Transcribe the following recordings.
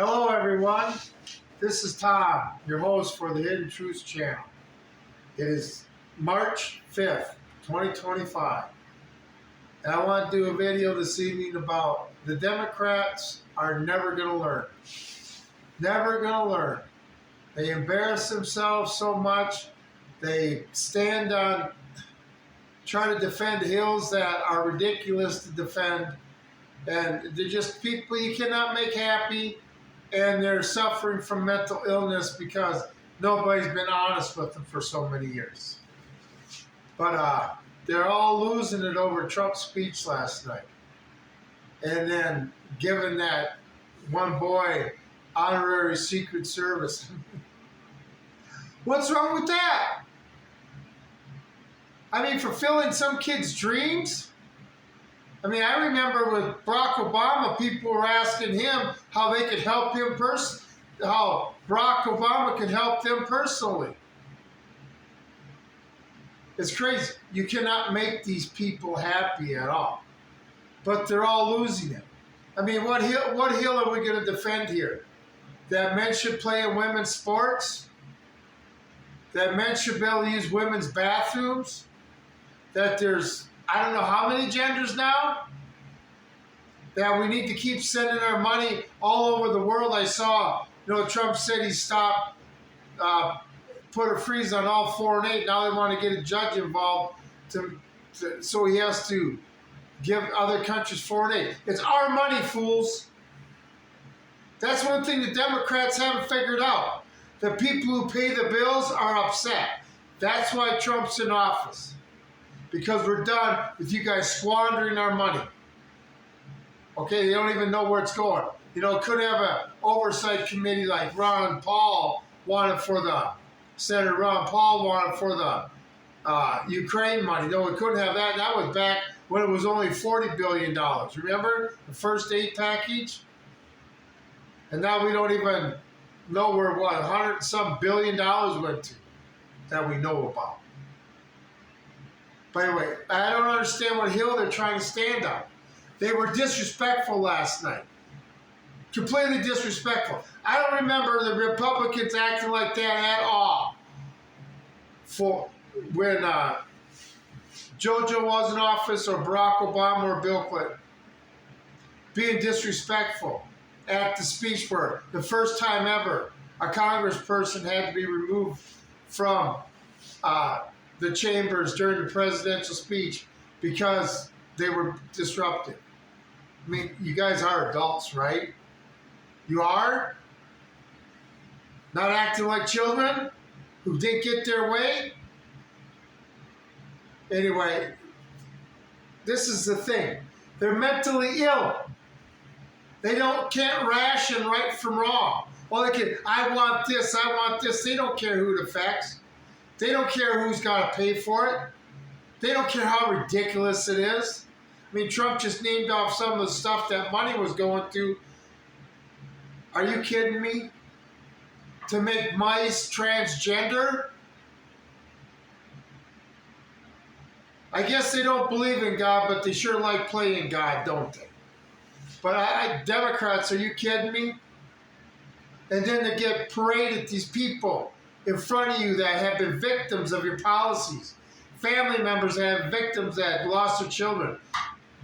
Hello, everyone. This is Tom, your host for the Hidden Truths channel. It is March 5th, 2025. And I want to do a video this evening about the Democrats are never going to learn. Never going to learn. They embarrass themselves so much. They stand on trying to defend hills that are ridiculous to defend. And they're just people you cannot make happy. And they're suffering from mental illness because nobody's been honest with them for so many years. But they're all losing it over Trump's speech last night. And then giving that one boy honorary Secret Service. What's wrong with that? I mean, fulfilling some kid's dreams? I mean, I remember with Barack Obama, people were asking him how they could help him how Barack Obama could help them personally. It's crazy. You cannot make these people happy at all. But they're all losing it. I mean, what hill are we going to defend here? That men should play in women's sports? That men should be able to use women's bathrooms? That there's I don't know how many genders now, that we need to keep sending our money all over the world. I saw, Trump said he stopped, put a freeze on all foreign aid. Now they want to get a judge involved so he has to give other countries foreign aid. It's our money, fools. That's one thing the Democrats haven't figured out. The people who pay the bills are upset. That's why Trump's in office. Because we're done with you guys squandering our money. Okay, they don't even know where it's going. Could have an oversight committee like Ron Paul wanted for the, Senator Ron Paul wanted for the Ukraine money. No, we couldn't have that. That was back when it was only $40 billion. Remember the first aid package? And now we don't even know where, $100-some billion went to that we know about. By the way, I don't understand what hill they're trying to stand on. They were disrespectful last night. Completely disrespectful. I don't remember the Republicans acting like that at all. For when JoJo was in office, or Barack Obama, or Bill Clinton. Being disrespectful at the speech where the first time ever a congressperson had to be removed from the chambers during the presidential speech because they were disrupted. I mean, you guys are adults, right? You are? Not acting like children who didn't get their way? Anyway, this is the thing. They're mentally ill. They can't ration right from wrong. Well, they can, I want this. They don't care who it affects. They don't care who's got to pay for it. They don't care how ridiculous it is. I mean, Trump just named off some of the stuff that money was going to. Are you kidding me? To make mice transgender? I guess they don't believe in God, but they sure like playing God, don't they? But Democrats, are you kidding me? And then to get paraded, these people in front of you that have been victims of your policies, family members that have victims that lost their children,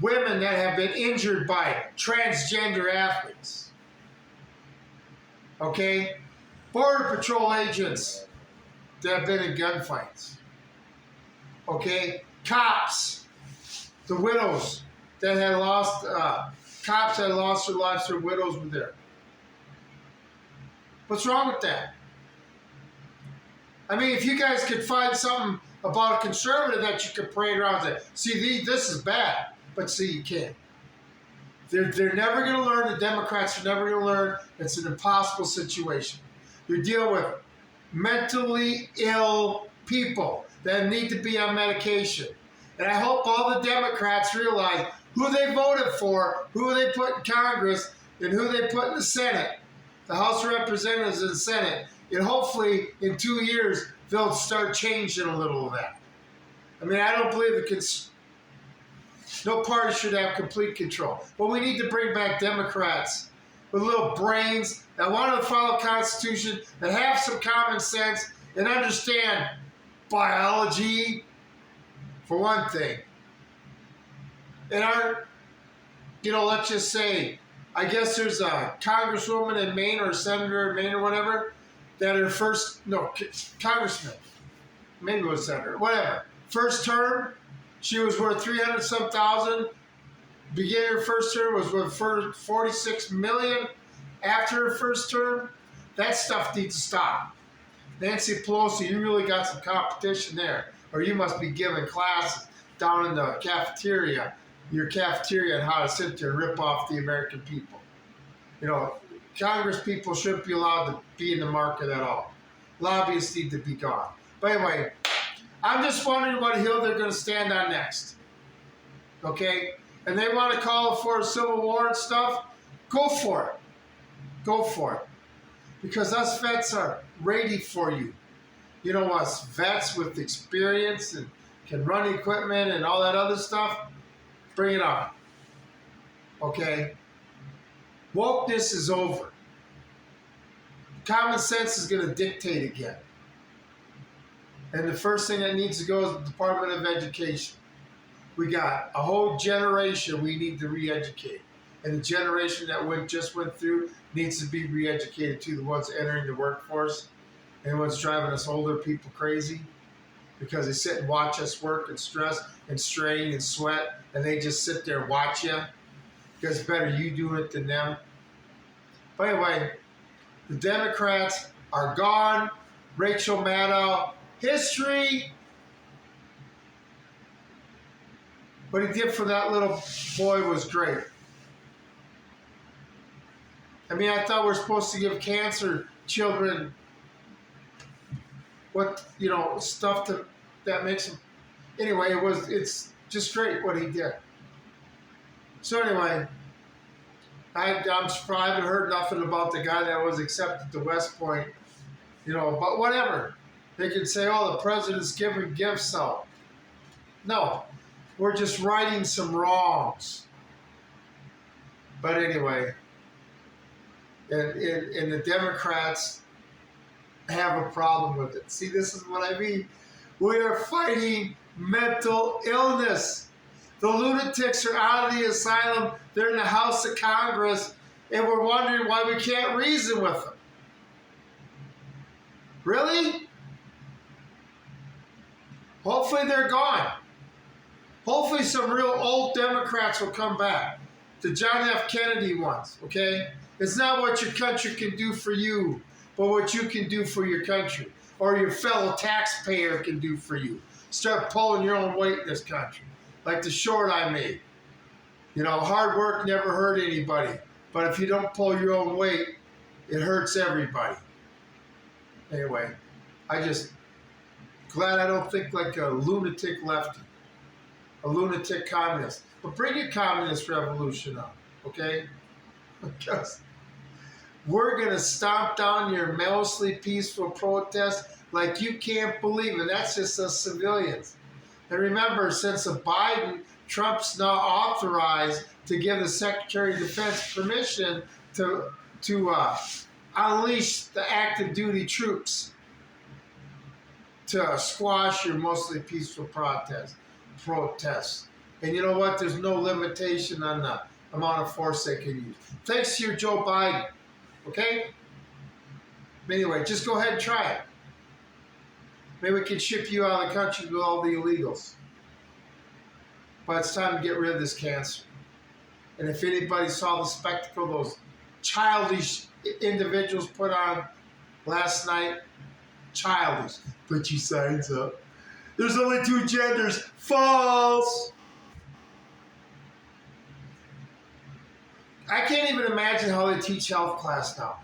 women that have been injured by transgender athletes, okay? Border Patrol agents that have been in gunfights, okay? Cops, the widows that had lost, cops that had lost their lives, their widows were there. What's wrong with that? I mean, if you guys could find something about a conservative that you could parade around and say, see, this is bad, but see, you can't. They're never going to learn. The Democrats are never going to learn. It's an impossible situation. You're dealing with mentally ill people that need to be on medication. And I hope all the Democrats realize who they voted for, who they put in Congress, and who they put in the Senate, the House of Representatives and the Senate. And hopefully, in 2 years, they'll start changing a little of that. I mean, I don't believe no party should have complete control. But we need to bring back Democrats with little brains that want to follow the Constitution, that have some common sense and understand biology, for one thing. And aren't, let's just say, I guess there's a congresswoman in Maine or a senator in Maine or whatever that her congressman, maybe it was senator, whatever. First term, she was worth 300-some thousand. Beginning of her first term was worth 46 million. After her first term, that stuff needs to stop. Nancy Pelosi, you really got some competition there, or you must be giving classes down in the cafeteria, your cafeteria, on how to sit there and rip off the American people. Congress people shouldn't be allowed to be in the market at all. Lobbyists need to be gone. But anyway, I'm just wondering what hill they're going to stand on next. Okay? And they want to call for a civil war and stuff, go for it. Go for it. Because us vets are ready for you. Us vets with experience and can run equipment and all that other stuff, bring it on. Okay? Wokeness is over. Common sense is going to dictate again. And the first thing that needs to go is the Department of Education. We got a whole generation we need to re-educate. And the generation that just went through needs to be re-educated too, the ones entering the workforce and what's driving us older people crazy because they sit and watch us work and stress and strain and sweat, and they just sit there and watch you because it's better you do it than them. But anyway, the Democrats are gone. Rachel Maddow, history. What he did for that little boy was great. I thought we're supposed to give cancer children stuff that makes them. Anyway, it's just great what he did. So anyway, I'm surprised. I haven't heard nothing about the guy that was accepted to West Point, but whatever. They can say, the president's giving gifts out. No, we're just righting some wrongs. But anyway, and the Democrats have a problem with it. See, this is what I mean. We are fighting mental illness. The lunatics are out of the asylum. They're in the House of Congress, and we're wondering why we can't reason with them. Really? Hopefully they're gone. Hopefully some real old Democrats will come back. The John F. Kennedy ones, okay? It's not what your country can do for you, but what you can do for your country, or your fellow taxpayer can do for you. Start pulling your own weight in this country. Like the short I made. Hard work never hurt anybody. But if you don't pull your own weight, it hurts everybody. Anyway, I just glad I don't think like a lunatic lefty. A lunatic communist. But bring your communist revolution up, okay? Because we're going to stomp down your mostly peaceful protest like you can't believe it. That's just us civilians. And remember, since Biden, Trump's now authorized to give the Secretary of Defense permission to unleash the active duty troops to squash your mostly peaceful protests. And you know what? There's no limitation on the amount of force they can use. Thanks to your Joe Biden. Okay? Anyway, just go ahead and try it. Maybe we can ship you out of the country with all the illegals. But it's time to get rid of this cancer. And if anybody saw the spectacle those childish individuals put on last night, childish. Put your signs up. There's only 2 genders. False. I can't even imagine how they teach health class now.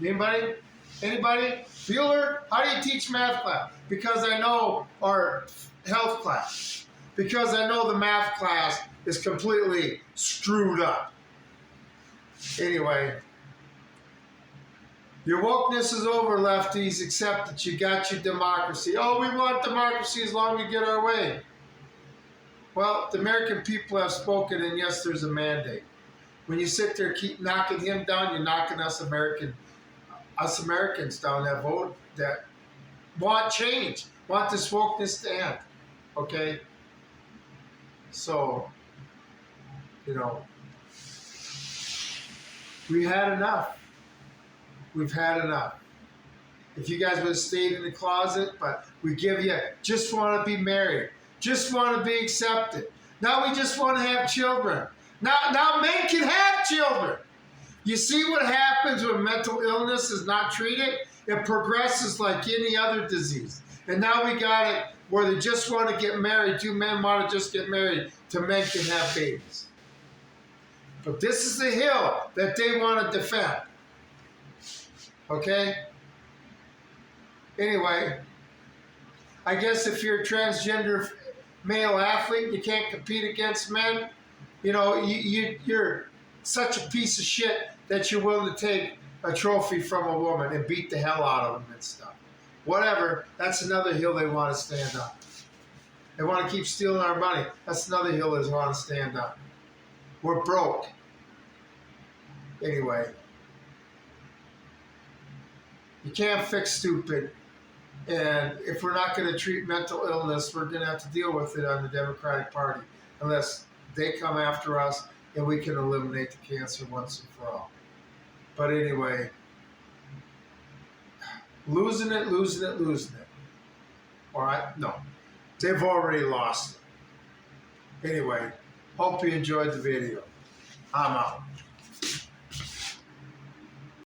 Anybody? Bueller, how do you teach math class? Because I know, or health class. Because I know the math class is completely screwed up. Anyway, your wokeness is over, lefties, except that you got your democracy. Oh, we want democracy as long as we get our way. Well, the American people have spoken, and yes, there's a mandate. When you sit there, keep knocking him down, you're knocking us Americans down that vote, that want change, want this wokeness to end. Okay? So, you know, we had enough. We've had enough. If you guys would have stayed in the closet, but we give you, just want to be married, just want to be accepted. Now we just want to have children. Now men can have children. You see what happens when mental illness is not treated? It progresses like any other disease. And now we got it where they just want to get married. Two men want to just get married to men can have babies. But this is the hill that they want to defend. Okay? Anyway, I guess if you're a transgender male athlete, you can't compete against men. You know, you're such a piece of shit that you're willing to take a trophy from a woman and beat the hell out of them and stuff. Whatever, that's another hill they want to stand on. They want to keep stealing our money. That's another hill they want to stand on. We're broke. Anyway, you can't fix stupid. And if we're not going to treat mental illness, we're going to have to deal with it on the Democratic Party unless they come after us and we can eliminate the cancer once and for all. But anyway, losing it. All right? No. They've already lost it. Anyway, hope you enjoyed the video. I'm out.